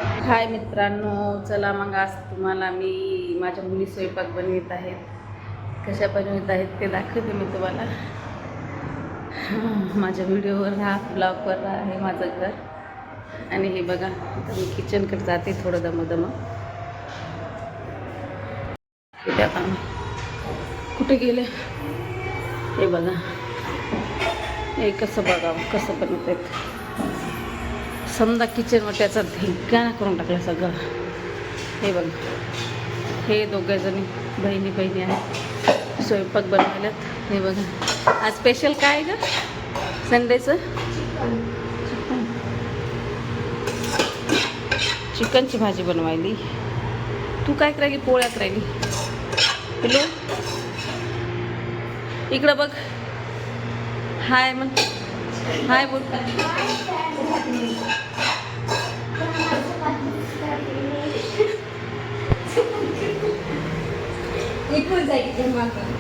हाय मित्रांनो, चला मग आज तुम्हाला मी माझ्या मुली स्वयंपाक बनवित आहेत. कशा बनवित आहेत ते दाखवते मी तुम्हाला. माझ्या व्हिडिओवर राहा, ब्लॉगवर राहा. हे माझं घर आणि हे बघा, आता मी किचनकडे जाते थोडं दमदम. कुठे गेले हे बघा. हे कसं बघावं, कसं बनवत आहेत. समजा किचनवर त्याचा धिंगाणा करून टाकला सगळं. हे बघ, हे दोघंजणी बहिणी आहेत, स्वयंपाक बनवायलात. हे बघा, आज स्पेशल काय ग संडेचं? चिकनची भाजी बनवायली. तू काय करायली? पोळ्या करायली. हॅलो, इकडं बघ. हाय मग, हाय बोल.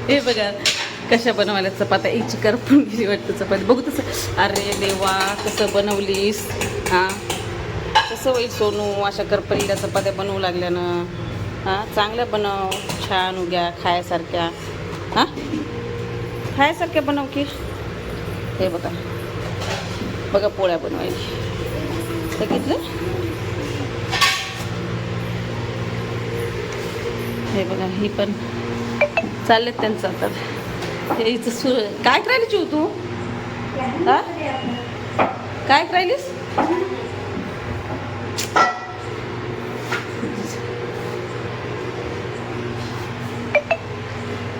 हे बघा कशा बनवायला चपात्या. एक चिकर पण गेली वाटतं चपाती. बघू तसं. अरे देवा, कसं बनवलीस? हां, कसं होईल सोनू? अशा करपलेल्या चपात्या बनवू लागल्यानं. हां, चांगल्या बनव, छान उग्या खायासारख्या. हां, खायासारख्या बनव की. हे बघा बघा, पोळ्या बनवायची. बघितलं? हे बघा, ही पण चाललेत त्यांचं आता. हिचं काय करायली चिव तू? हा, काय करायलीस?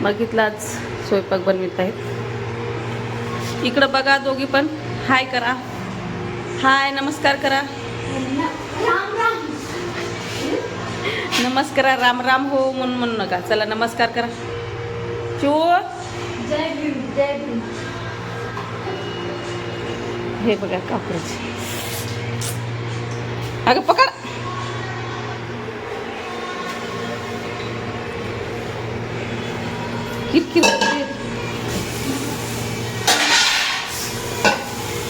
बघितलं, आज स्वयंपाक बनवित आहेत. इकडं बघा, दोघी पण हाय करा. हाय, नमस्कार करा. नमस्कार, राम राम हो म्हणू नका. चला नमस्कार करा. चो, जय भीम, जय भीम. हे बघा कापडाची. अगं पकड. किरकिर.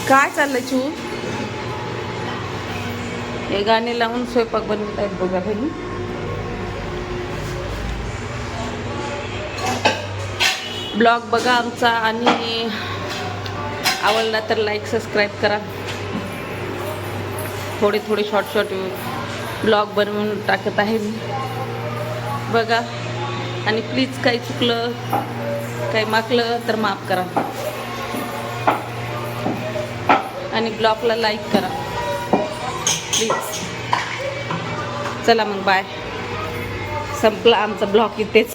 काय चाललंय चू? हे गाणे लावून स्वयंपाक बनवत आहेत बघा बहिणी. ब्लॉग बघा आमचा आणि आवडला तर लाईक सबस्क्राईब करा. थोडे थोडे शॉर्ट ब्लॉग बनवून टाकत आहे मी, बघा. आणि प्लीज काही चुकलं, काही मागलं तर माफ करा आणि ब्लॉगला लाईक करा प्लीज. चला मग बाय. संपला आमचा ब्लॉग इथेच.